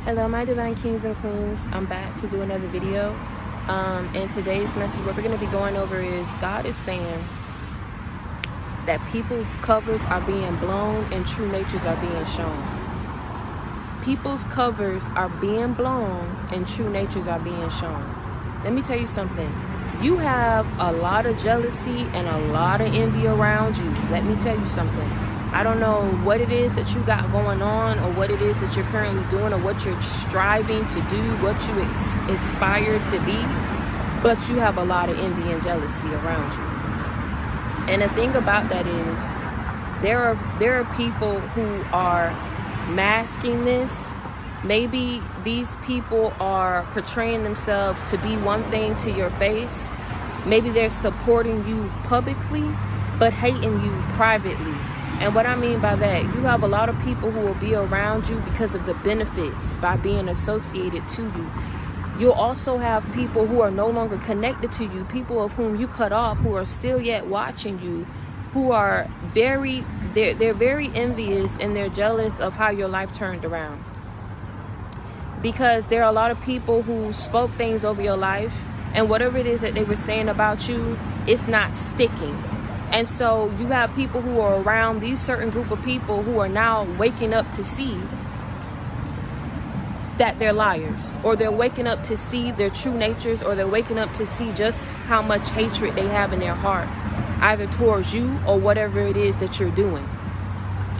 Hello, my divine kings and queens. I'm back to do another video. And today's message, what we're going to be going over is God is saying that people's covers are being blown and true natures are being shown. People's covers are being blown and true natures are being shown. Let me tell you something. You have a lot of jealousy and a lot of envy around you. Let me tell you something. I don't know what it is that you got going on or what it is that you're currently doing or what you're striving to do, what you aspire to be, but you have a lot of envy and jealousy around you. And the thing about that is there are people who are masking this. Maybe these people are portraying themselves to be one thing to your face. Maybe they're supporting you publicly, but hating you privately. And what I mean by that, you have a lot of people who will be around you because of the benefits by being associated to you. You'll also have people who are no longer connected to you, people of whom you cut off, who are still yet watching you, who are they're very envious and they're jealous of how your life turned around. Because there are a lot of people who spoke things over your life, and whatever it is that they were saying about you, it's not sticking. And so you have people who are around these certain group of people who are now waking up to see that they're liars, or they're waking up to see their true natures, or they're waking up to see just how much hatred they have in their heart, either towards you or whatever it is that you're doing.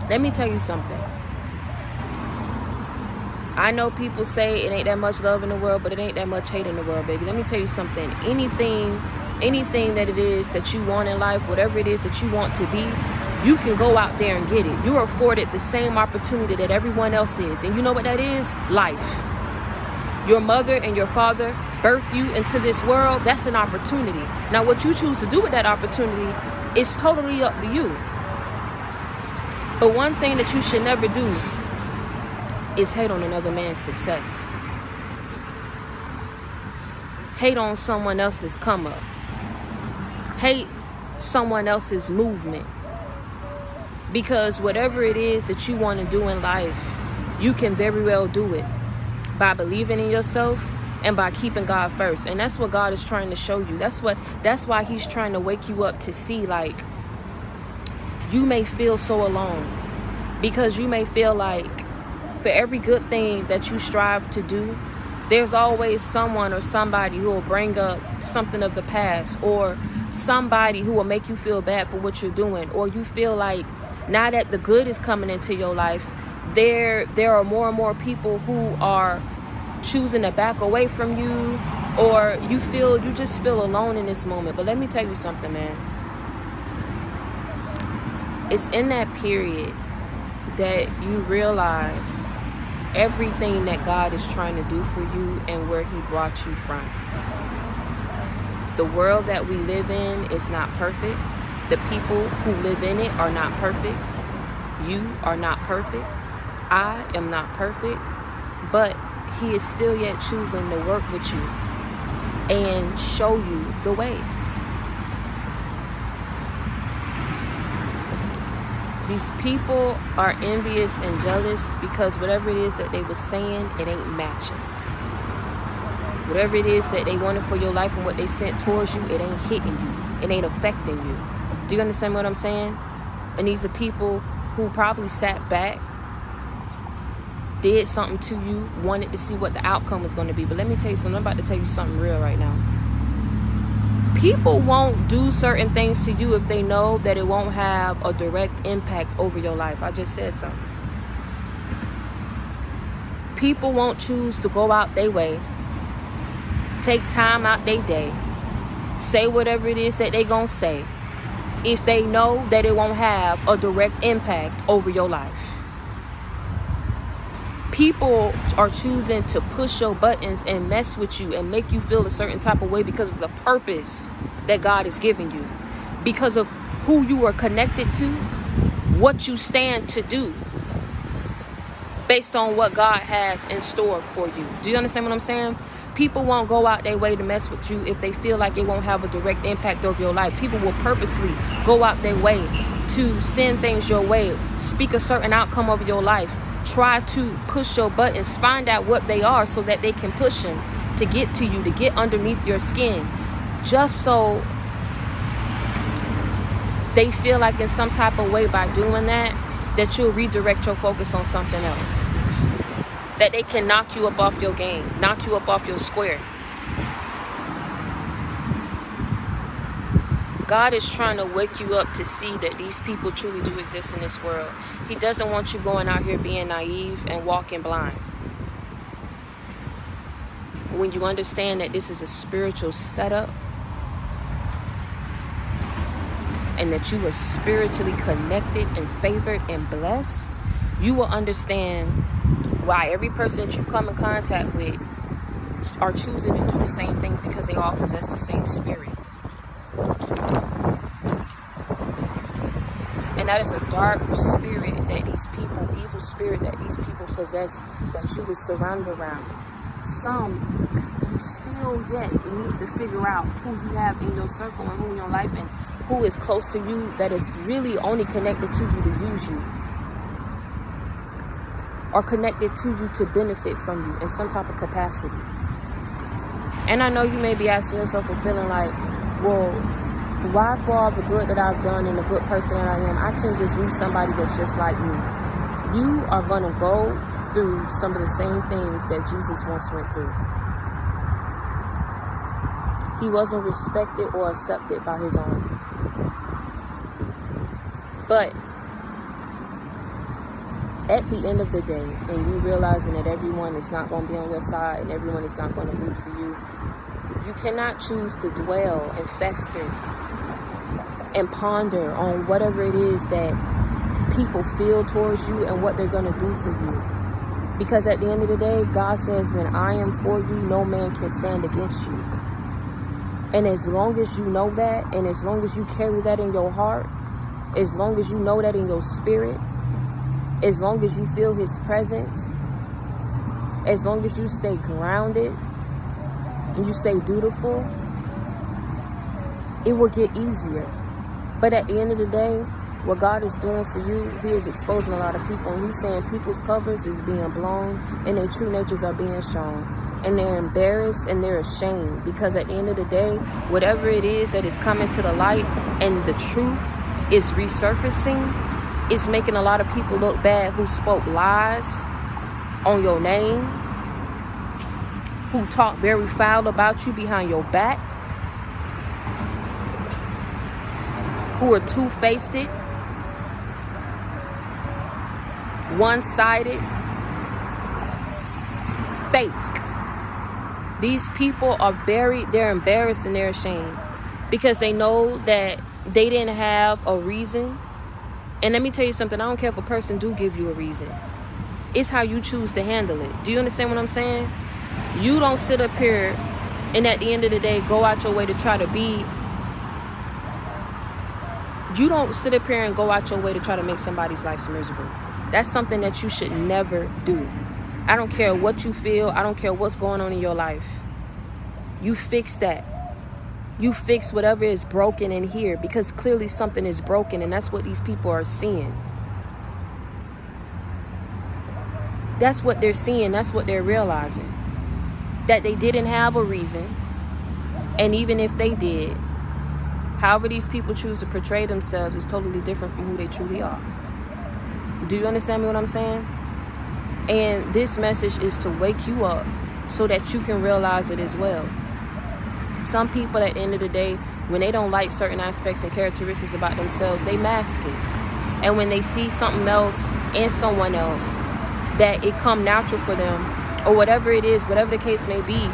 Let me tell you something. I know people say it ain't that much love in the world, but it ain't that much hate in the world, baby. Let me tell you something. Anything that it is that you want in life, whatever it is that you want to be, you can go out there and get it. You're afforded the same opportunity that everyone else is. And you know what that is? Life. Your mother and your father birthed you into this world. That's an opportunity. Now, what you choose to do with that opportunity is totally up to you. But one thing that you should never do is hate on another man's success. Hate on someone else's come up. Hate someone else's movement. Because whatever it is that you want to do in life, you can very well do it by believing in yourself and by keeping God first. And that's what God is trying to show you. That's why he's trying to wake you up to see, like, you may feel so alone, because you may feel like for every good thing that you strive to do, there's always someone or somebody who will bring up something of the past, or somebody who will make you feel bad for what you're doing, or you feel like now that the good is coming into your life, there are more and more people who are choosing to back away from you, or you just feel alone in this moment. But let me tell you something, man. It's in that period that you realize everything that God is trying to do for you and where he brought you from. The world that we live in is not perfect. The people who live in it are not perfect. You are not perfect. I am not perfect. But he is still yet choosing to work with you and show you the way. These people are envious and jealous because whatever it is that they were saying, it ain't matching. Whatever it is that they wanted for your life and what they sent towards you, it ain't hitting you. It ain't affecting you. Do you understand what I'm saying? And these are people who probably sat back, did something to you, wanted to see what the outcome was going to be. But let me tell you something. I'm about to tell you something real right now. People won't do certain things to you if they know that it won't have a direct impact over your life. I just said something. People won't choose to go out their way, take time out their day, say whatever it is that they gonna say, if they know that it won't have a direct impact over your life. People are choosing to push your buttons and mess with you and make you feel a certain type of way because of the purpose that God is giving you, because of who you are connected to, what you stand to do, based on what God has in store for you. Do you understand what I'm saying? People won't go out their way to mess with you if they feel like it won't have a direct impact over your life. People will purposely go out their way to send things your way, speak a certain outcome over your life, try to push your buttons, find out what they are so that they can push them to get to you, to get underneath your skin, just so they feel like in some type of way by doing that you'll redirect your focus on something else, that they can knock you up off your game, knock you up off your square. God is trying to wake you up to see that these people truly do exist in this world. He doesn't want you going out here being naive and walking blind. When you understand that this is a spiritual setup, and that you are spiritually connected and favored and blessed, you will understand why every person that you come in contact with are choosing to do the same things, because they all possess the same spirit. And that is a dark spirit that these people, evil spirit that these people possess, that you will surround around. Some, you still yet need to figure out who you have in your circle and who in your life, and who is close to you that is really only connected to you to use you, or connected to you to benefit from you in some type of capacity. And I know you may be asking yourself and feeling like, well, why for all the good that I've done and the good person that I am, I can't just meet somebody that's just like me. You are going to go through some of the same things that Jesus once went through. He wasn't respected or accepted by his own. But at the end of the day, and you realizing that everyone is not going to be on your side and everyone is not going to root for you, you cannot choose to dwell and fester and ponder on whatever it is that people feel towards you and what they're going to do for you. Because at the end of the day, God says, when I am for you, no man can stand against you. And as long as you know that, and as long as you carry that in your heart, as long as you know that in your spirit, as long as you feel his presence, as long as you stay grounded and you stay dutiful, it will get easier. But at the end of the day, what God is doing for you, he is exposing a lot of people. And he's saying people's covers is being blown and their true natures are being shown. And they're embarrassed and they're ashamed. Because at the end of the day, whatever it is that is coming to the light and the truth is resurfacing, it's making a lot of people look bad who spoke lies on your name, who talk very foul about you behind your back, who are two-faced, one-sided, fake. These people are they're embarrassed and they're ashamed because they know that they didn't have a reason. And let me tell you something, I don't care if a person do give you a reason. It's how you choose to handle it. Do you understand what I'm saying? You don't sit up here and at the end of the day go out your way to try to be. You don't sit up here and go out your way to try to make somebody's life miserable. That's something that you should never do. I don't care what you feel. I don't care what's going on in your life. You fix that. You fix whatever is broken in here, because clearly something is broken, and that's what these people are seeing. That's what they're seeing. That's what they're realizing. That they didn't have a reason. And even if they did, however these people choose to portray themselves is totally different from who they truly are. Do you understand me what I'm saying? And this message is to wake you up so that you can realize it as well. Some people at the end of the day, when they don't like certain aspects and characteristics about themselves, they mask it. And when they see something else in someone else, that it come natural for them, or whatever it is, whatever the case may be,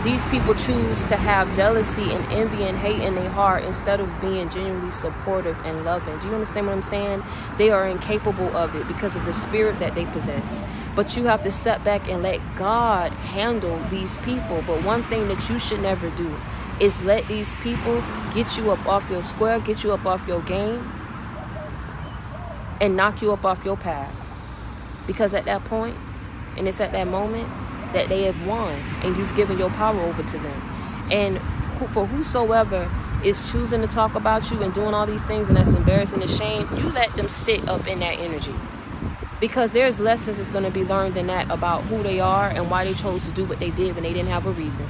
these people choose to have jealousy and envy and hate in their heart instead of being genuinely supportive and loving. Do you understand what I'm saying? They are incapable of it because of the spirit that they possess. But you have to step back and let God handle these people. But one thing that you should never do is let these people get you up off your square, get you up off your game, and knock you up off your path. Because at that point, and it's at that moment, that they have won and you've given your power over to them. And for whosoever is choosing to talk about you and doing all these things and that's embarrassing and shame, you let them sit up in that energy. Because there's lessons that's going to be learned in that about who they are and why they chose to do what they did when they didn't have a reason.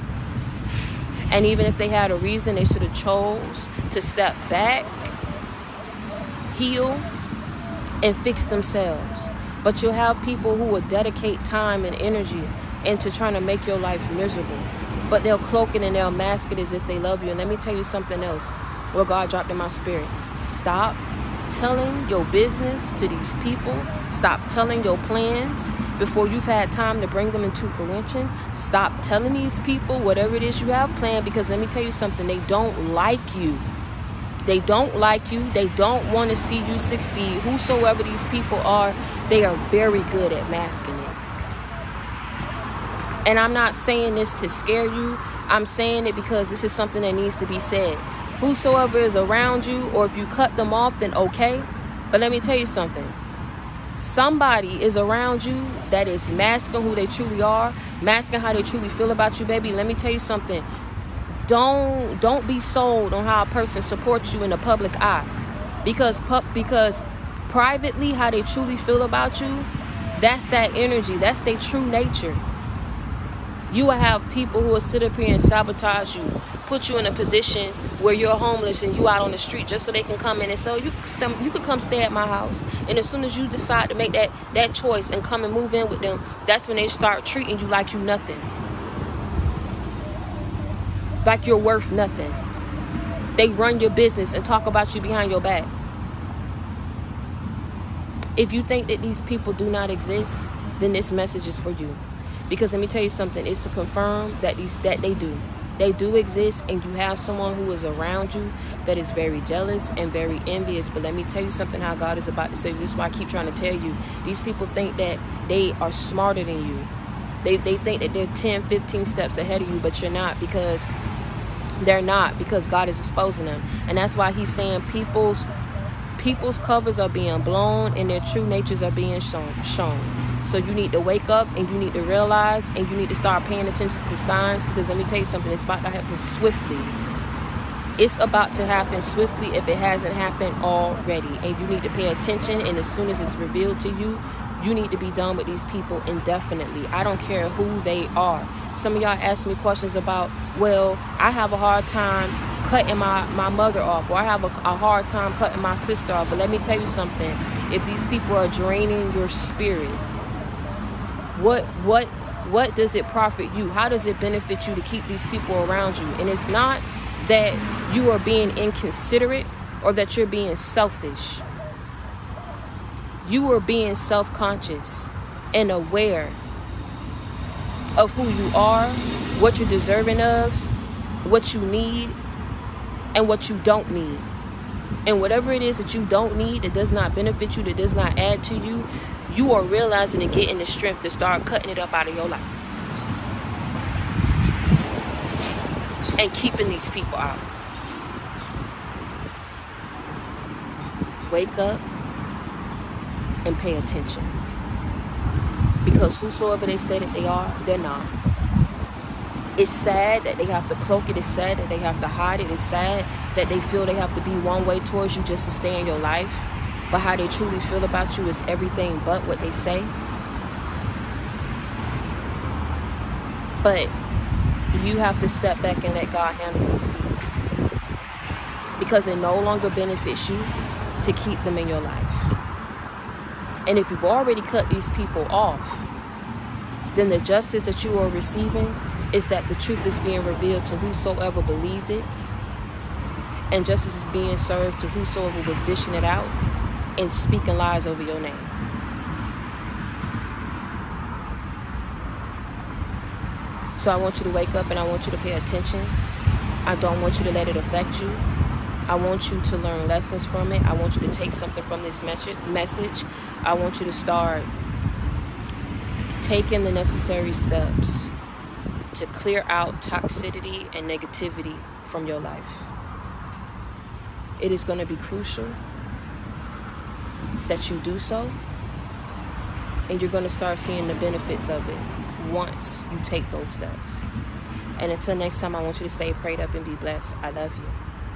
And even if they had a reason, they should have chose to step back, heal, and fix themselves. But you'll have people who will dedicate time and energy into trying to make your life miserable. But they'll cloak it and they'll mask it as if they love you. And let me tell you something else, what God dropped in my spirit. Stop telling your business to these people. Stop telling your plans before you've had time to bring them into fruition. Stop telling these people whatever it is you have planned, because let me tell you something, they don't like you. They don't like you. They don't want to see you succeed. Whosoever these people are, they are very good at masking it. And I'm not saying this to scare you. I'm saying it because this is something that needs to be said. Whosoever is around you, or if you cut them off, then okay. But let me tell you something. Somebody is around you that is masking who they truly are, masking how they truly feel about you, baby. Let me tell you something. Don't be sold on how a person supports you in the public eye. Because privately, how they truly feel about you, that's that energy. That's their true nature. You will have people who will sit up here and sabotage you, put you in a position where you're homeless and you out on the street just so they can come in and say, you could come stay at my house. And as soon as you decide to make that choice and come and move in with them, that's when they start treating you like you nothing. Like you're worth nothing. They run your business and talk about you behind your back. If you think that these people do not exist, then this message is for you. Because let me tell you something, it's to confirm that they do. They do exist, and you have someone who is around you that is very jealous and very envious. But let me tell you something, how God is about to say. This is why I keep trying to tell you. These people think that they are smarter than you. They think that they're 10, 15 steps ahead of you, but you're not, because they're not, because God is exposing them. And that's why he's saying people's covers are being blown and their true natures are being shown. So you need to wake up and you need to realize and you need to start paying attention to the signs, because let me tell you something, it's about to happen swiftly. It's about to happen swiftly if it hasn't happened already. And you need to pay attention, and as soon as it's revealed to you, you need to be done with these people indefinitely. I don't care who they are. Some of y'all ask me questions about, well, I have a hard time cutting my mother off, or I have a hard time cutting my sister off. But let me tell you something. If these people are draining your spirit, what does it profit you? How does it benefit you to keep these people around you? And it's not that you are being inconsiderate or that you're being selfish. You are being self-conscious and aware of who you are, what you're deserving of, what you need, and what you don't need. And whatever it is that you don't need, that does not benefit you, that does not add to you, you are realizing and getting the strength to start cutting it up out of your life. And keeping these people out. Wake up and pay attention. Because whosoever they say that they are, they're not. It's sad that they have to cloak it. It's sad that they have to hide it. It's sad that they feel they have to be one way towards you just to stay in your life. But how they truly feel about you is everything but what they say. But you have to step back and let God handle these people. Because it no longer benefits you to keep them in your life. And if you've already cut these people off, then the justice that you are receiving is that the truth is being revealed to whosoever believed it. And justice is being served to whosoever was dishing it out and speaking lies over your name. So I want you to wake up and I want you to pay attention. I don't want you to let it affect you. I want you to learn lessons from it. I want you to take something from this message. I want you to start taking the necessary steps to clear out toxicity and negativity from your life. It is going to be crucial that you do so, and you're going to start seeing the benefits of it once you take those steps. And until next time, I want you to stay prayed up and be blessed. I love you.